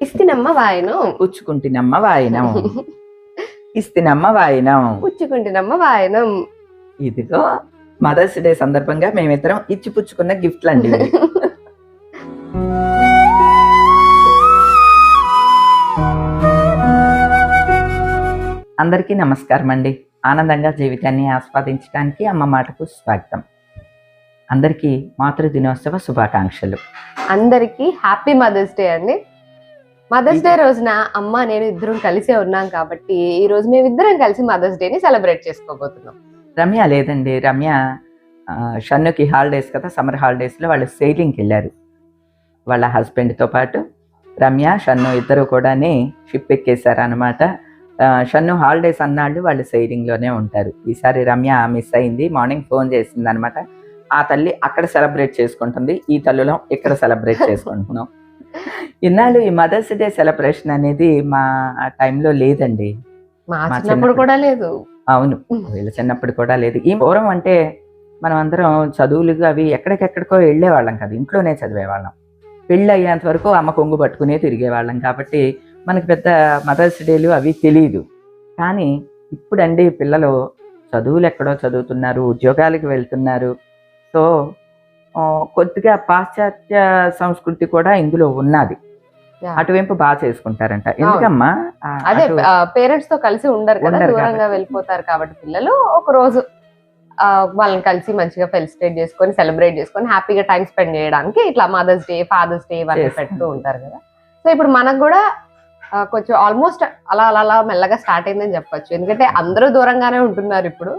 ఇస్తినమ్మ వాయనం పుచ్చుకుంటినమ్మ వాయినం ఇస్తినమ్మ వాయినం పుచ్చుకుంటినమ్మ వాయనం. ఇదిగో మదర్స్ డే సందర్భంగా మేమిద్దరం ఇచ్చి పుచ్చుకున్న గిఫ్ట్లు అండి ఇవి. అందరికీ నమస్కారం అండి. ఆనందంగా జీవితాన్ని ఆస్వాదించడానికి అమ్మ మాటకు స్వాగతం. అందరికీ మాతృ దినోత్సవ శుభాకాంక్షలు. అందరికీ హ్యాపీ మదర్స్ డే అండి. మదర్స్ డే రోజున అమ్మ నేను ఇద్దరం కలిసే ఉన్నాం కాబట్టి ఈ రోజు మేమిద్దరం కలిసి మదర్స్ డేని సెలబ్రేట్ చేసుకోబోతున్నాం. రమ్య లేదండి, రమ్య షన్నుకి హాలిడేస్ కదా, సమ్మర్ హాలిడేస్లో వాళ్ళు సెయిలింగ్కి వెళ్ళారు. వాళ్ళ హస్బెండ్తో పాటు రమ్య షన్ను ఇద్దరు కూడా షిప్ ఎక్కేశారు అనమాట. షన్ను హాలిడేస్ అన్నాళ్ళు వాళ్ళు సెయిలింగ్లోనే ఉంటారు. ఈసారి రమ్య మిస్ అయింది. మార్నింగ్ ఫోన్ చేసింది అనమాట. ఆ తల్లి అక్కడ సెలబ్రేట్ చేసుకుంటుంది, ఈ తల్లులో ఇక్కడ సెలబ్రేట్ చేసుకుంటున్నాం. ఇన్నాళ్ళు ఈ మదర్స్ డే సెలబ్రేషన్ అనేది మా టైంలో లేదండి. మా చిన్నప్పుడు కూడా లేదు. అవును, వీళ్ళ చిన్నప్పుడు కూడా లేదు. ఈ పూర్వం అంటే మనం అందరం చదువులు అవి ఎక్కడికెక్కడికో వెళ్ళేవాళ్ళం కదా, ఇంట్లోనే చదివేవాళ్ళం. పెళ్ళి అయ్యేంత వరకు అమ్మ కొంగు పట్టుకునే తిరిగేవాళ్ళం కాబట్టి మనకి పెద్ద మదర్స్ డేలు అవి తెలియదు. కానీ ఇప్పుడండి పిల్లలు చదువులు ఎక్కడో చదువుతున్నారు, ఉద్యోగాలకు వెళ్తున్నారు. సో కొద్దిగా పాశ్చాత్య సంస్కృతి కూడా ఇందులో ఉన్నది. అటువైపు బాగా చేసుకుంటారంట. ఎందుకమ్మా? అదే పేరెంట్స్ తో కలిసి ఉండరు కదా, దూరంగా వెళ్ళిపోతారు కాబట్టి పిల్లలు ఒక రోజు వాళ్ళని కలిసి మంచిగా ఫెలిసిటేట్ చేసుకొని సెలబ్రేట్ చేసుకొని హ్యాపీగా టైం స్పెండ్ చేయడానికి ఇట్లా మదర్స్ డే, ఫాదర్స్ డే ఇవన్నీ పెడుతూ ఉంటారు కదా. సో ఇప్పుడు మనకు కూడా కొంచెం ఆల్మోస్ట్ అలా అలా అలా మెల్లగా స్టార్ట్ అయిందని చెప్పొచ్చు. ఎందుకంటే అందరూ దూరంగానే ఉంటున్నారు ఇప్పుడు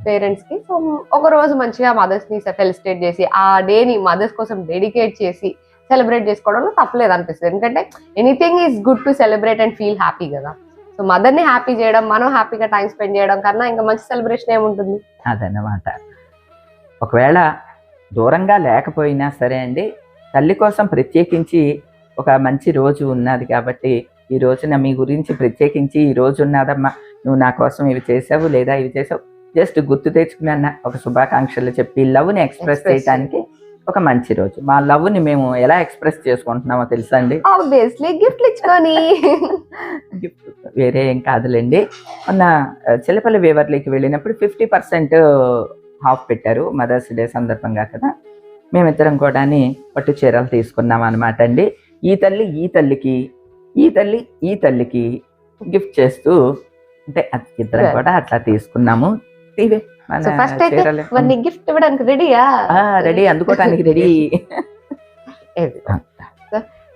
పేరెంట్స్ కి. సో ఒక రోజు మంచిగా మదర్స్ ని ఫెలిసిటేట్ చేసి ఆ డేని మదర్స్ కోసం డెడికేట్ చేసి సెలబ్రేట్ చేసుకోవడంలో తప్పలేదు అనిపిస్తుంది. ఎందుకంటే anything is good to celebrate and feel happy కదా. సో మదర్ ని హ్యాపీ చేయడం, మనం హ్యాపీగా టైం స్పెండ్ చేయడం కన్నా ఇంకా మంచి సెలబ్రేషన్ ఏముంటుంది. అదన్నమాట. ఒకవేళ దూరంగా లేకపోయినా సరే అండి, తల్లి కోసం ప్రత్యేకించి ఒక మంచి రోజు ఉన్నది కాబట్టి ఈ రోజున మీ గురించి ప్రత్యేకించి ఈ రోజు ఉన్నదమ్మా, నువ్వు నా కోసం ఇవి చేసావు లేదా ఇవి చేసావు, జస్ట్ గుర్తు తెచ్చుకున్నా ఒక శుభాకాంక్షలు చెప్పి లవ్ని ఎక్స్ప్రెస్ చేయడానికి ఒక మంచి రోజు. మా లవ్ని మేము ఎలా ఎక్స్ప్రెస్ చేసుకుంటున్నామో తెలుసా అండి? ఆబ్వియస్లీ గిఫ్ట్లు ఇచ్చుకొని. గిఫ్ట్ వేరే ఏం కాదులేండి. మొన్న చిలపల్లి వేవర్లీకి వెళ్ళినప్పుడు 50% ఆఫ్ పెట్టారు మదర్స్ డే సందర్భంగా కదా. మేమిద్దరం కూడా పట్టు చీరలు తీసుకున్నాం అనమాట అండి. ఈ తల్లి ఈ తల్లికి, ఈ తల్లి ఈ తల్లికి గిఫ్ట్ చేస్తూ అంటే ఇద్దరం కూడా అట్లా తీసుకున్నాము. ఇవే గిఫ్ట్ ఇవ్వడానికి రెడీయా? రెడీ, అందుకోవడానికి రెడీ.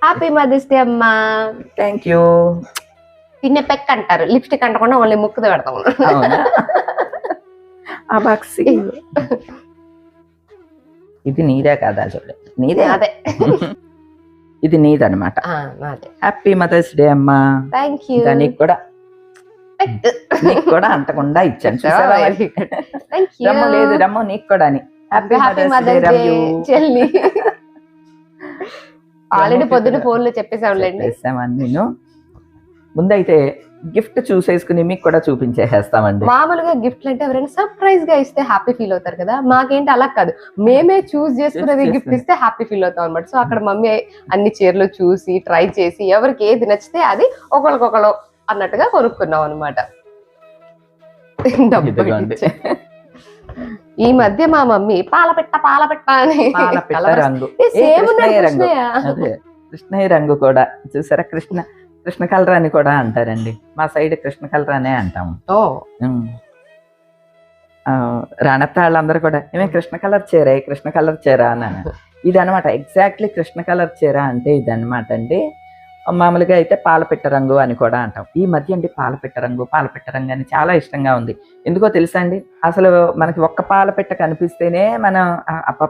హ్యాపీ మదర్స్ డే అమ్మా. Thank you. తినే పెక్ అంటారు, లిప్స్టిక్ అంటకుండా ఓన్లీ ముక్కుతో పెడతాం. ఇది నీదే కాదా? చూడండి, నీదే. అదే, ఇది నీదనమాట. హ్యాపీ మదర్స్ డే అమ్మా. Thank you. నీకు కూడా అంటకుండా ఇచ్చాను. రమ్ము లేదు, రమ్ము నీకు కూడా హ్యాపీ మదర్స్ డే చెల్లి. ఆల్రెడీ పొద్దున ఫోన్ లో చెప్పేసామండి. నేను ముందైతే గిఫ్ట్ చూసేసుకుని మీకు కూడా చూపించేస్తామండి. మామూలుగా గిఫ్ట్లు అంటే ఎవరైనా సర్ప్రైజ్ గా ఇస్తే హ్యాపీ ఫీల్ అవుతారు కదా, మాకేంటి అలా కాదు, మేమే చూస్ చేసుకున్నది గిఫ్ట్ ఇస్తే హ్యాపీ ఫీల్ అవుతాం అనమాట. సో అక్కడ మమ్మీ అన్ని చీరలు చూసి ట్రై చేసి ఎవరికి ఏది నచ్చితే అది ఒకరికొకరు అన్నట్టుగా కొనుక్కున్నాం అనమాట. ఈ మధ్య మా మమ్మీ పాలపెట్ట అని కృష్ణయ్య రంగు కూడా చూసారా, కృష్ణ కలర్ అని కూడా అంటారండి. మా సైడ్ కృష్ణ కలర్ అనే అంటాము. రాణత్త వాళ్ళందరూ కూడా ఏమే కృష్ణ కలర్ చీర అన్నాను. ఇది అనమాట ఎగ్జాక్ట్లీ కృష్ణ కలర్ చీర అంటే ఇది అనమాట అండి. మామూలుగా అయితే పాలపిట్ట రంగు అని కూడా అంటాం. ఈ మధ్య అండి పాలపిట్ట రంగు అని చాలా ఇష్టంగా ఉంది. ఎందుకో తెలుసా అండి, అసలు మనకి ఒక్క పాలపిట్ట కనిపిస్తేనే మనం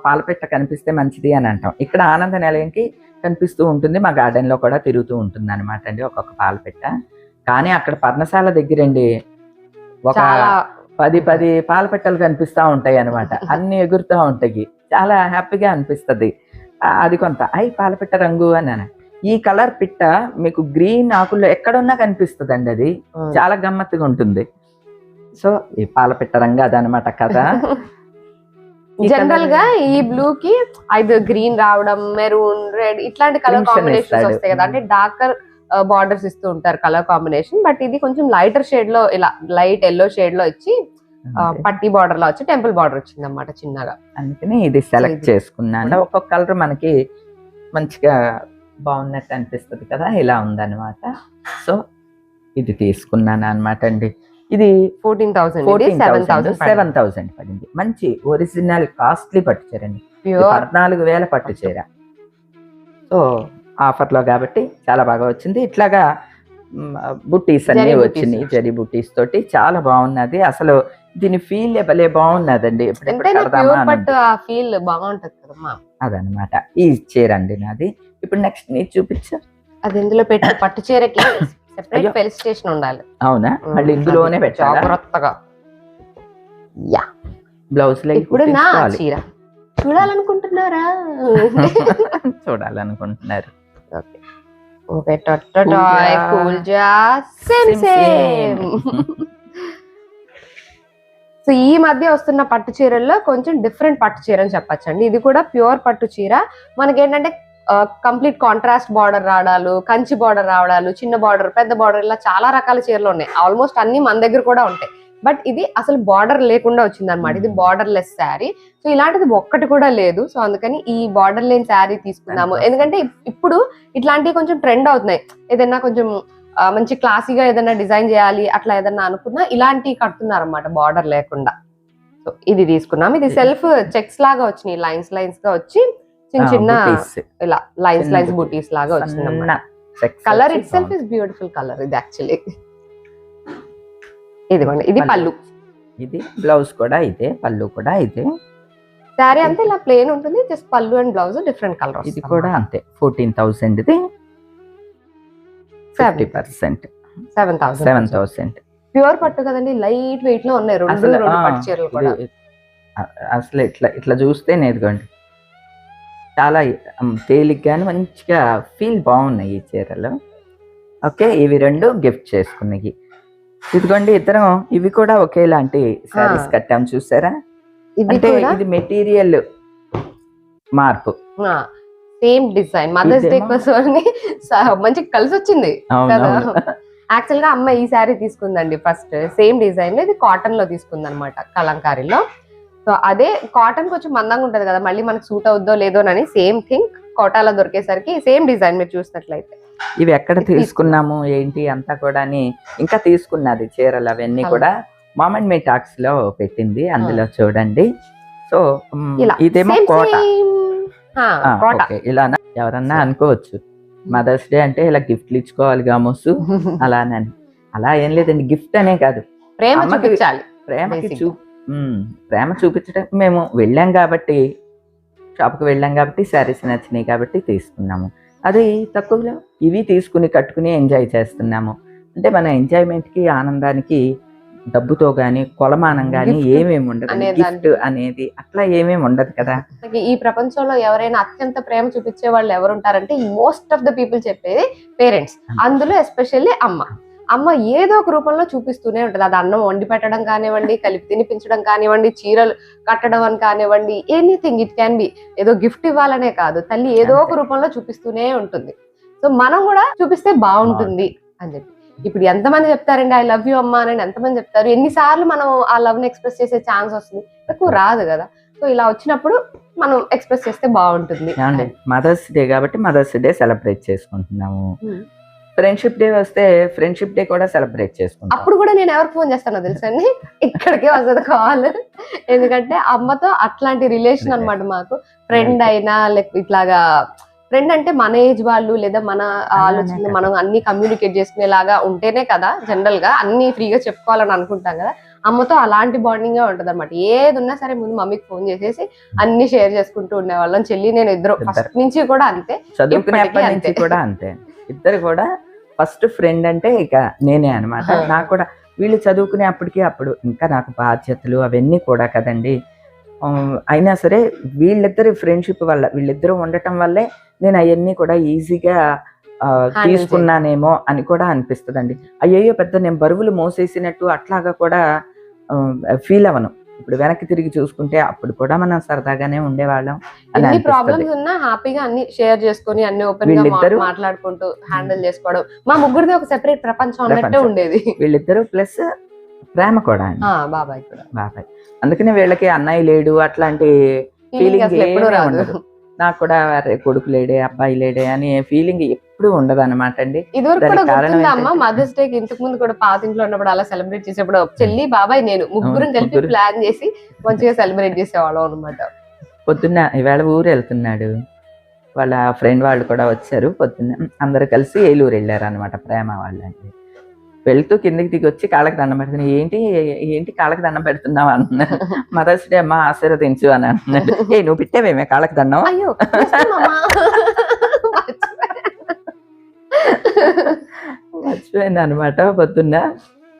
పాలపిట్ట కనిపిస్తే మంచిది అని అంటాం. ఇక్కడ ఆనంద నిలయంకి కనిపిస్తూ ఉంటుంది, మా గార్డెన్లో కూడా తిరుగుతూ ఉంటుంది అనమాట అండి ఒక్కొక్క పాలపిట్ట. కానీ అక్కడ పర్ణశాల దగ్గరండి ఒక 10 పాలపిట్టలు కనిపిస్తూ ఉంటాయి అనమాట. అన్ని ఎగురుతూ ఉంటాయి, చాలా హ్యాపీగా అనిపిస్తుంది. అది కొంత పాలపిట్ట రంగు అని. ఈ కలర్ పిట్ట మీకు గ్రీన్ ఆకుల్లో ఎక్కడున్నా కనిపిస్తుంది అండి, అది చాలా గమ్మత్తుగా ఉంటుంది. సో ఈ పాలపిట్ట రంగు అదనమాట కదా. జనరల్ గా ఈ బ్లూ కి ఐదు గ్రీన్ రావడం, మెరూన్, రెడ్ ఇట్లాంటి కలర్ కాంబినేషన్స్ వస్తాయి కదా. అంటే డార్కర్ బార్డర్స్ ఇస్తూ ఉంటారు కలర్ కాంబినేషన్. బట్ ఇది కొంచెం లైటర్ షేడ్ లో, ఇలా లైట్ ఎల్లో షేడ్ లో ఇచ్చి పట్టి బార్డర్ లో వచ్చి టెంపుల్ బార్డర్ వచ్చింది అన్నమాట చిన్నగా. అందుకని ఇది సెలెక్ట్ చేసుకున్నాను. ఒక్కొక్క కలర్ మనకి మంచిగా బాగున్నట్టు అనిపిస్తుంది కదా, ఇలా ఉందన్నమాట. సో ఇది తీసుకున్నాను అనమాట అండి. ఇది 14,000 7,000 పడింది. మంచి ఒరిజినల్ కాస్ట్లీ పట్టు చీర అండి, 14,000 పట్టు చీర. సో ఆఫర్ లో కాబట్టి చాలా బాగా వచ్చింది. ఇట్లాగా బుట్టీస్ అన్ని వచ్చినాయి, జరీ బుట్టీస్ తోటి చాలా బాగున్నది. అసలు దీని ఫీల్ భలే బాగున్నదండి. ఫీల్ బాగుంటది కదమ్మా, అదనమాట ఈ చీర అండి నాది. ఇప్పుడు నెక్స్ట్ నీ చూపించు. అది ఇందులో పెట్టి పట్టు చీరకి సెపరేట్ ఫెలిసిటేషన్ ఉండాలి. అవునా, మళ్ళీ ఇందులోనే పెట్టాలి జాగ్రత్తగా. యా, బ్లౌజ్ లో ఇప్పుడు నా చీర చూడాలనుకుంటున్నారా? చూడాలనుకుంటున్నారు. ఓకే, కూల్జా సేమ్ సేమ్. సో ఈ మధ్య వస్తున్న పట్టు చీరల్లో కొంచెం డిఫరెంట్ పట్టు చీర అని చెప్పచ్చండి. ఇది కూడా ప్యూర్ పట్టు చీర. మనకేంటంటే కంప్లీట్ కాంట్రాస్ట్ బార్డర్ రావడాలు, కంచి బార్డర్ రావడాలు, చిన్న బార్డర్, పెద్ద బార్డర్, ఇలా చాలా రకాల చీరలు ఉన్నాయి. ఆల్మోస్ట్ అన్ని మన దగ్గర కూడా ఉంటాయి. బట్ ఇది అసలు బార్డర్ లేకుండా వచ్చింది అనమాట. ఇది బార్డర్ లెస్ శారీ. సో ఇలాంటిది ఒక్కటి కూడా లేదు. సో అందుకని ఈ బార్డర్ లేని శారీ తీసుకున్నాము. ఎందుకంటే ఇప్పుడు ఇట్లాంటివి కొంచెం ట్రెండ్ అవుతున్నాయి. ఏదైనా కొంచెం మంచి క్లాసీగా ఏదైనా డిజైన్ చేయాలి అట్లా ఏదైనా అనుకున్నా ఇలాంటివి కడుతున్నారు అనమాట బార్డర్ లేకుండా. సో ఇది తీసుకున్నాం. ఇది సెల్ఫ్ చెక్స్ లాగా వచ్చినాయి, లైన్స్ లైన్స్ గా వచ్చి చిన్న చిన్న ఇలా లైన్స్ బూటీస్ లాగా వచ్చింది అన్నమాట. Colour it self is beautiful colour. ఇది యాక్చువల్లీ ఇదిగోండి, ఇది పళ్ళు, ఇది బ్లౌజ్ కూడా ఇదే, పళ్ళు కూడా ఇదే. శారీ అంతే ఇలా ప్లేన్ ఉంటుంది, జస్ట్ పళ్ళు అండ్ బ్లౌజ్ డిఫరెంట్ కలర్. ఇది కూడా అంతే 14,000 ఇది 50%, 7,000. ప్యూర్ పట్టు కదండి, లైట్ వెయిట్ లో ఉన్నాయి రెండు పట్టు చీరలు కూడా. అసలు ఇట్లా చూస్తే నేర్చుకోండి, చాలా తేలిగ్గానే మంచిగా ఫీల్ బాగున్నాయి ఈ చీరలు. ఓకే, ఇవి రెండు గిఫ్ట్ చేసుకున్నాయి. ఇదిగోండి ఇద్దరం ఇవి కూడా ఒకేలాంటి శారీస్ కట్టాం, చూసారా? అంటే ఇది మెటీరియల్ మార్పు, సేమ్ డిజైన్. మదర్స్ డే కోసం మంచి కలిసి వచ్చింది కదా. యాక్చువల్ గా అమ్మ ఈ శారీ తీసుకుందండి ఫస్ట్, సేమ్ డిజైన్ లో. ఇది కాటన్ లో తీసుకుంది అనమాట, కలంకారీలో. సో అదే కాటన్ కొంచెం మందంగా ఉంటది కదా, మళ్ళీ మనకు సూట్ అవుద్దో లేదోనని సేమ్ థింగ్ కోటాలో దొరికేసరికి సేమ్ డిజైన్ మీరు చూసినట్లయితే. ఇవి ఎక్కడ తీసుకున్నాము ఏంటి అంతా కూడా ఇంకా తీసుకున్నది చీరలు అవన్నీ కూడా మామన్ మీ టాక్స్ లో పెట్టింది, అందులో చూడండి. సో ఇదేమో కోట. ఇలా ఎవరన్నా అనుకోవచ్చు మదర్స్ డే అంటే ఇలా గిఫ్ట్లు ఇచ్చుకోవాలి గామోసు అలానని. అలా ఏం లేదండి, గిఫ్ట్ అనే కాదు, ప్రేమ చూపించడం. మేము వెళ్ళాం కాబట్టి, షాప్కి వెళ్ళాం కాబట్టి, శారీస్ నచ్చినాయి కాబట్టి తీసుకున్నాము. అది తక్కువలో ఇవి తీసుకుని కట్టుకుని ఎంజాయ్ చేస్తున్నాము. అంటే మన ఎంజాయ్మెంట్కి, ఆనందానికి డబ్బుతో గానీ కొలమానం గానీ ఏమేమి ఉండదు, గిఫ్ట్ అనేది అట్లా ఏమేమి ఉండదు కదా. ఈ ప్రపంచంలో ఎవరైనా అత్యంత ప్రేమ చూపించే వాళ్ళు ఎవరు ఉంటారంటే మోస్ట్ ఆఫ్ ద పీపుల్ చెప్పేది పేరెంట్స్. అందులో ఎస్పెషల్లీ అమ్మ. అమ్మ ఏదో ఒక రూపంలో చూపిస్తూనే ఉంటది. అది అన్నం వండి పెట్టడం కానివ్వండి, కలిపి తినిపించడం కానివ్వండి, చీరలు కట్టడం అని కానివ్వండి, ఎనీథింగ్ ఇట్ క్యాన్ బి. ఏదో గిఫ్ట్ ఇవ్వాలనే కాదు, తల్లి ఏదో ఒక రూపంలో చూపిస్తూనే ఉంటుంది. సో మనం కూడా చూపిస్తే బాగుంటుంది అని చెప్పి. ఇప్పుడు ఎంతమంది చెప్తారండి ఐ లవ్ యూ అమ్మా అని, ఎంతమంది చెప్తారు? ఎన్నిసార్లు మనం ఆ లవ్ ని ఎక్స్ప్రెస్ చేసే ఛాన్స్ వస్తుంది? ఎక్కువ రాదు కదా. సో ఇలా వచ్చినప్పుడు మనం ఎక్స్ప్రెస్ చేస్తే బాగుంటుంది. మదర్స్ డే కాబట్టి మదర్స్ డే సెలబ్రేట్ చేసుకుంటున్నాము. ఫ్రెండ్షిప్ డే వస్తే ఫ్రెండ్షిప్ డే కూడా సెలబ్రేట్ చేసుకుంటాం. అప్పుడు కూడా నేను ఎవరికి ఫోన్ చేస్తానో తెలుసండి, ఇక్కడికే వస్తుంది కాల్. ఎందుకంటే అమ్మతో అట్లాంటి రిలేషన్ అనమాట మాకు. ఫ్రెండ్ అయినా లేకపోతే ఇట్లాగా ఫ్రెండ్ అంటే మన ఏజ్ వాళ్ళు లేదా మన ఆలోచనలు మనం అన్ని కమ్యూనికేట్ చేసుకునేలాగా ఉంటేనే కదా జనరల్ గా అన్ని ఫ్రీగా చెప్పుకోవాలని అనుకుంటాం కదా. అమ్మతో అలాంటి బాండింగ్ గా ఉంటది అనమాట. ఏది ఉన్నా సరే ముందు మమ్మీకి ఫోన్ చేసేసి అన్ని షేర్ చేసుకుంటూ ఉండేవాళ్ళం. చెల్లి నేను ఇద్దరు ఫస్ట్ నుంచి కూడా అంతే, చదువుకునేప్పటి నుంచి కూడా అంతే. ఇద్దరు కూడా ఫస్ట్ ఫ్రెండ్ అంటే ఇక నేనే అనమాట. నాకు కూడా వీళ్ళు చదువుకునే అప్పుడు ఇంకా నాకు బాధ్యతలు అవన్నీ కూడా కదండి. అయినా సరే వీళ్ళిద్దరి ఫ్రెండ్షిప్ వల్ల, వీళ్ళిద్దరూ ఉండటం వల్లే నేను అవన్నీ కూడా ఈజీగా తీసుకున్నానేమో అని కూడా అనిపిస్తుందండి. అయ్యో పెద్ద నేను బరువులు మోసేసినట్టు అట్లాగా కూడా ఫీల్ అవ్వను. ఇప్పుడు వెనక్కి తిరిగి చూసుకుంటే అప్పుడు కూడా మనం సరదాగానే ఉండేవాళ్ళం అని ఎన్ని అనిపిస్తది. ప్రాబ్లమ్స్ ఉన్నా హ్యాపీగా అన్ని షేర్ చేసుకొని అన్ని ఓపెన్ గా వీళ్ళిద్దరూ- మాట్లాడుకుంటూ హ్యాండిల్ చేసుకోవడం, మా ముగ్గురిది ఒక సెపరేట్ ప్రపంచం అన్నట్టే ప్రపంచం. ఉండేది. వీళ్ళిద్దరూ ప్లస్ ప్రేమ కూడా అండి బాబాయ్ కూడా బాబాయ్. అందుకనే వీళ్ళకి అన్నయ్య లేడు అట్లాంటి ఫీలింగ్ ఫీలింగ్ అసలు ఎప్పుడూ ఏమీ రాదు. ఉండదు. నాకు కూడా అరే కొడుకు లేడే అబ్బాయి లేడే అనే ఫీలింగ్ ఎప్పుడు ఉండదు అనమాట అండి. ఇదివరకు కూడా దానికి కారణం గుర్తుందా అమ్మ, ఏంటంటే- మదర్స్ డే కి ఇంతకు ముందు కూడా పాతింట్లో ఉన్నప్పుడు అలా సెలబ్రేట్ చేసేప్పుడు చెల్లి బాబాయ్ నేను ముగ్గురం కలిపి ముగ్గురు. ప్లాన్ చేసి మంచిగా సెలబ్రేట్ చేసేవాళ్ళం అనమాట. పొద్దున్న ఈవేళ ఊరు వెళ్తున్నాడు, వాళ్ళ ఫ్రెండ్ వాళ్ళు కూడా వచ్చారు. పొద్దున్న అందరూ కలిసి ఏలూరు వెళ్ళారు అనమాట ప్రేమ వాళ్ళండి. వెళ్తూ కిందకి దిగి వచ్చి కాళ్ళకి దండం పెడుతున్నా. ఏంటి కాళ్ళకి దండం పెడుతున్నావు అన్నాడు. మదర్స్ డే అమ్మ ఆశీర్వదించు అని అన్నాడు. నువ్వు పెట్టావేమే కాళ్ళకి దండం? అయ్యో చేస్తామమ్మా. మర్చిపోయింది అనమాట పొద్దున్న.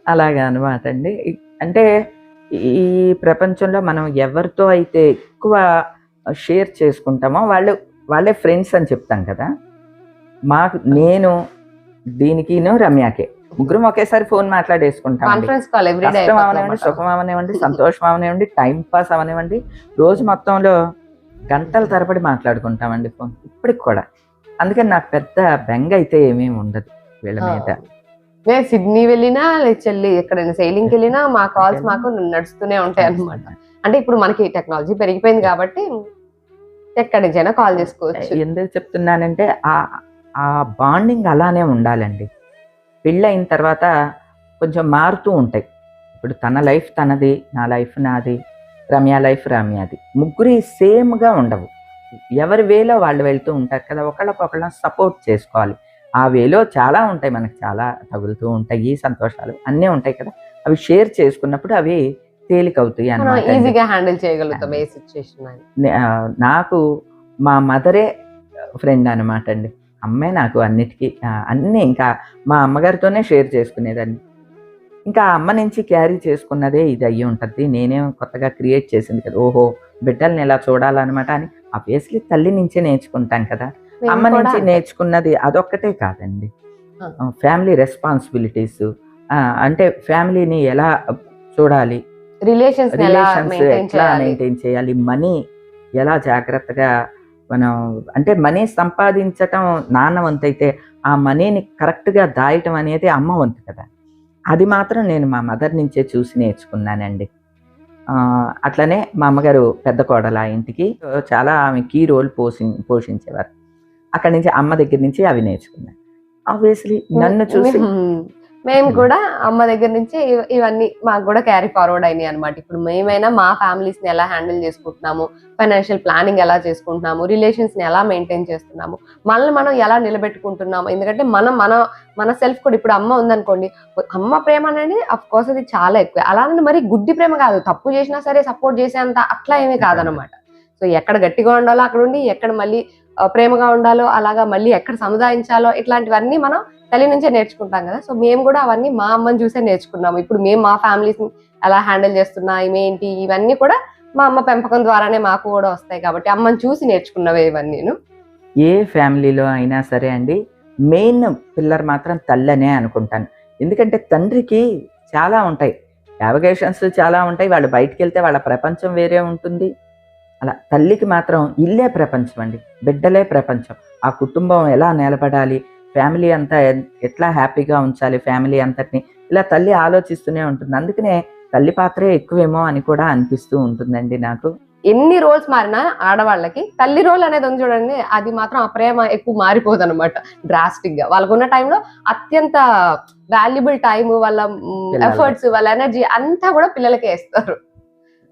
అలాగా అనమాట అండి. అంటే ఈ ప్రపంచంలో మనం ఎవరితో అయితే ఎక్కువ షేర్ చేసుకుంటామో వాళ్ళే ఫ్రెండ్స్ అని చెప్తాం కదా. నేను దీనికిను రమ్యకే ముగ్గురం ఒకేసారి ఫోన్ మాట్లాడేసుకుంటాం. Conference call every day. కష్టం అవనివ్వండి, సుఖం అవనివ్వండి, సంతోషం అవనివ్వండి, టైం పాస్ అవనివ్వండి, రోజు మొత్తంలో గంటల తరబడి మాట్లాడుకుంటామండి ఫోన్ ఇప్పటికి కూడా. అందుకని నాకు పెద్ద బెంగ అయితే ఏమీ ఉండదు వీళ్ళ మీద. నేను సిడ్నీ వెళ్ళినా చెల్లి ఎక్కడైనా సైలింగ్కి వెళ్ళినా మా కాల్స్ మాకు నడుస్తూనే ఉంటాయి అన్నమాట. అంటే ఇప్పుడు మనకి టెక్నాలజీ పెరిగిపోయింది కాబట్టి ఎక్కడి నుంచైనా కాల్ చేసుకోవచ్చు. ఎందుకు చెప్తున్నానంటే ఆ బాండింగ్ అలానే ఉండాలండి. పెళ్ళయిన తర్వాత కొంచెం మారుతూ ఉంటాయి. ఇప్పుడు తన లైఫ్ తనది, నా లైఫ్ నాది, రమ్య లైఫ్ రమ్యది. ముగ్గురి సేమ్గా ఉండవు. ఎవరి వేలో వాళ్ళు వెళ్తూ ఉంటారు కదా. ఒకళ్ళకొకళ్ళ సపోర్ట్ చేసుకోవాలి. ఆ వేలో చాలా ఉంటాయి, మనకు చాలా తగులుతూ ఉంటాయి, సంతోషాలు అన్నీ ఉంటాయి కదా. అవి షేర్ చేసుకున్నప్పుడు అవి తేలికవుతాయి అన్నమాట. ఈజీగా హ్యాండిల్ చేయగలుగుతాం ఏ సిచ్యుయేషన్. నాకు మా మదరే ఫ్రెండ్ అనమాట అండి. అమ్మే నాకు అన్నిటికీ అన్నీ ఇంకా మా అమ్మగారితోనే షేర్ చేసుకునేదాన్ని. ఇంకా అమ్మ నుంచి క్యారీ చేసుకున్నదే ఇది అయ్యి ఉంటుంది. నేనేం కొత్తగా క్రియేట్ చేసింది కదా. ఓహో బిడ్డల్ని ఎలా చూడాలన్నమాట అని ఆబ్వియస్లీ తల్లి నుంచే నేర్చుకుంటాం కదా. అమ్మ నుంచి నేర్చుకున్నది అదొక్కటే కాదండి. ఫ్యామిలీ రెస్పాన్సిబిలిటీస్, అంటే ఫ్యామిలీని ఎలా చూడాలి, రిలేషన్స్ ఎట్లా మెయింటైన్ చేయాలి, మనీ ఎలా జాగ్రత్తగా మనం, అంటే మనీ సంపాదించటం నాన్న వంతు అయితే ఆ మనీని కరెక్ట్గా దాయటం అనేది అమ్మ వంతు కదా. అది మాత్రం నేను మా మదర్ నుంచే చూసి నేర్చుకున్నానండి. అట్లనే మా అమ్మగారు పెద్ద కోడల ఇంటికి చాలా ఆమె కీ రోల్ పోషించేవారు. అక్కడి నుంచి అమ్మ దగ్గర నుంచి అవి నేర్చుకున్నాను. ఆబ్వియస్లీ నన్ను చూసి మేము కూడా అమ్మ దగ్గర నుంచి ఇవన్నీ మాకు కూడా క్యారీ ఫార్వర్డ్ అయినాయి అనమాట. ఇప్పుడు మేమైనా మా ఫ్యామిలీస్ ని ఎలా హ్యాండిల్ చేసుకుంటున్నాము, ఫైనాన్షియల్ ప్లానింగ్ ఎలా చేసుకుంటున్నాము, రిలేషన్స్ ని ఎలా మెయింటైన్ చేస్తున్నాము, మనల్ని మనం ఎలా నిలబెట్టుకుంటున్నాము. ఎందుకంటే మన సెల్ఫ్ కూడా, ఇప్పుడు అమ్మ ఉందనుకోండి, అమ్మ ప్రేమ అనేది అఫ్ కోర్స్ అది చాలా ఎక్కువ. అలానే మరి గుడ్డి ప్రేమ కాదు, తప్పు చేసినా సరే సపోర్ట్ చేసేంత అట్లా ఏమీ కాదనమాట. సో ఎక్కడ గట్టిగా ఉండాలో అక్కడ ఉండి, ఎక్కడ మళ్ళీ ప్రేమగా ఉండాలో అలాగా మళ్ళీ ఎక్కడ సముదాయించాలో, ఇట్లాంటివన్నీ మనం తల్లి నుంచే నేర్చుకుంటాం కదా. సో మేము కూడా అవన్నీ మా అమ్మని చూసే నేర్చుకున్నాము. ఇప్పుడు మేము మా ఫ్యామిలీస్ ని ఎలా హ్యాండిల్ చేస్తున్నా, ఏంటి, ఇవన్నీ కూడా మా అమ్మ పెంపకం ద్వారానే మాకు కూడా వస్తాయి కాబట్టి అమ్మని చూసి నేర్చుకున్నవే ఇవన్నీ. ఏ ఫ్యామిలీలో అయినా సరే అండి, మెయిన్ పిల్లర్ మాత్రం తల్లనే అనుకుంటాను. ఎందుకంటే తండ్రికి చాలా ఉంటాయి, యావిగేషన్స్ చాలా ఉంటాయి. వాళ్ళు బయటికి వెళ్తే వాళ్ళ ప్రపంచం వేరే ఉంటుంది. అలా తల్లికి మాత్రం ఇల్లే ప్రపంచం అండి, బిడ్డలే ప్రపంచం. ఆ కుటుంబం ఎలా నిలబడాలి, ఫ్యామిలీ అంతా ఎట్లా హ్యాపీగా ఉంచాలి, ఫ్యామిలీ అంతటిని ఇలా తల్లి ఆలోచిస్తూనే ఉంటుంది. అందుకనే తల్లి పాత్రే ఎక్కువేమో అని కూడా అనిపిస్తూ ఉంటుందండి నాకు. ఎన్ని రోల్స్ మారినా ఆడవాళ్ళకి తల్లి రోల్ అనేది ఉంది చూడండి, అది మాత్రం ఆ ప్రేమ ఎక్కువ మారిపోదు అనమాట డ్రాస్టిక్ గా. వాళ్ళకున్న టైంలో అత్యంత వాల్యుబుల్ టైం, వాళ్ళ ఎఫర్ట్స్, వాళ్ళ ఎనర్జీ అంతా కూడా పిల్లలకే ఇస్తారు.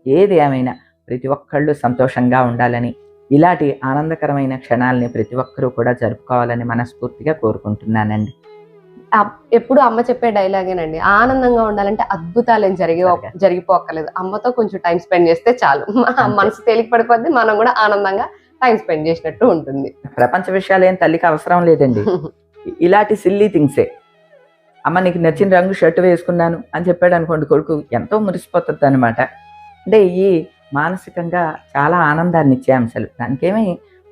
ఏది ఏమైనా ప్రతి ఒక్కళ్ళు సంతోషంగా ఉండాలని, ఇలాంటి ఆనందకరమైన క్షణాలని ప్రతి ఒక్కరూ కూడా జరుపుకోవాలని మనస్ఫూర్తిగా కోరుకుంటున్నానండి. ఎప్పుడు అమ్మ చెప్పే డైలాగేనండి, ఆనందంగా ఉండాలంటే అద్భుతాలు ఏం జరిగిపోక్కర్లేదు, అమ్మతో కొంచెం టైం స్పెండ్ చేస్తే చాలు, మనసు తేలిక పడిపోద్ది, మనం కూడా ఆనందంగా టైం స్పెండ్ చేసినట్టు ఉంటుంది. ప్రపంచ విషయాలు ఏం తల్లికి అవసరం లేదండి. ఇలాంటి సిల్లీ థింగ్సే. అమ్మ నీకు నచ్చిన రంగు షర్ట్ వేసుకున్నాను అని చెప్పాడు అనుకోండి, కొడుకు ఎంతో మురిసిపోతుంది అనమాట. అంటే ఈ మానసికంగా చాలా ఆనందాన్ని ఇచ్చే అంశాలు. దానికేమీ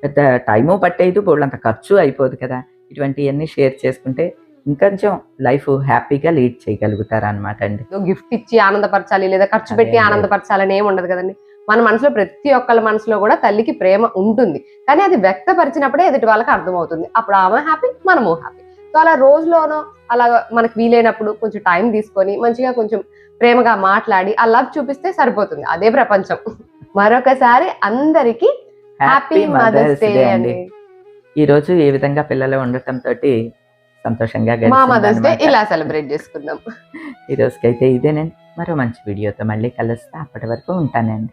పెద్ద టైము పట్టేది, బోళ్ళంత ఖర్చు అయిపోదు కదా. ఇటువంటివన్నీ షేర్ చేసుకుంటే ఇంకొంచెం లైఫ్ హ్యాపీగా లీడ్ చేయగలుగుతారు అనమాట అండి. గిఫ్ట్ ఇచ్చి ఆనందపరచాలి లేదా ఖర్చు పెట్టి అదే. ఆనందపరచాలని ఏమి ఉండదు కదండి. మన మనసులో ప్రతి ఒక్కళ్ళ మనసులో కూడా తల్లికి ప్రేమ ఉంటుంది, కానీ అది వ్యక్తపరిచినప్పుడే ఎదుటి వాళ్ళకి అర్థమవుతుంది. అప్పుడు ఆమె హ్యాపీ, మనము హ్యాపీ. సో అలా రోజులోనో అలా మనకు వీలైనప్పుడు కొంచెం టైం తీసుకొని మంచిగా కొంచెం ప్రేమగా మాట్లాడి ఆ లవ్ చూపిస్తే సరిపోతుంది. అదే ప్రపంచం. మరొకసారి అందరికి హ్యాపీ మదర్స్ డే అండి. ఈ రోజు ఈ విధంగా పిల్లలు ఉండటం తోటి సంతోషంగా మా మదర్స్ డే గడిచిందన్నమాట. ఇలా సెలబ్రేట్ చేసుకుందాం. ఈ రోజుకైతే ఇదేనండి. మరో మంచి వీడియోతో మళ్ళీ కలుస్తా. అప్పటి వరకు ఉంటానండి.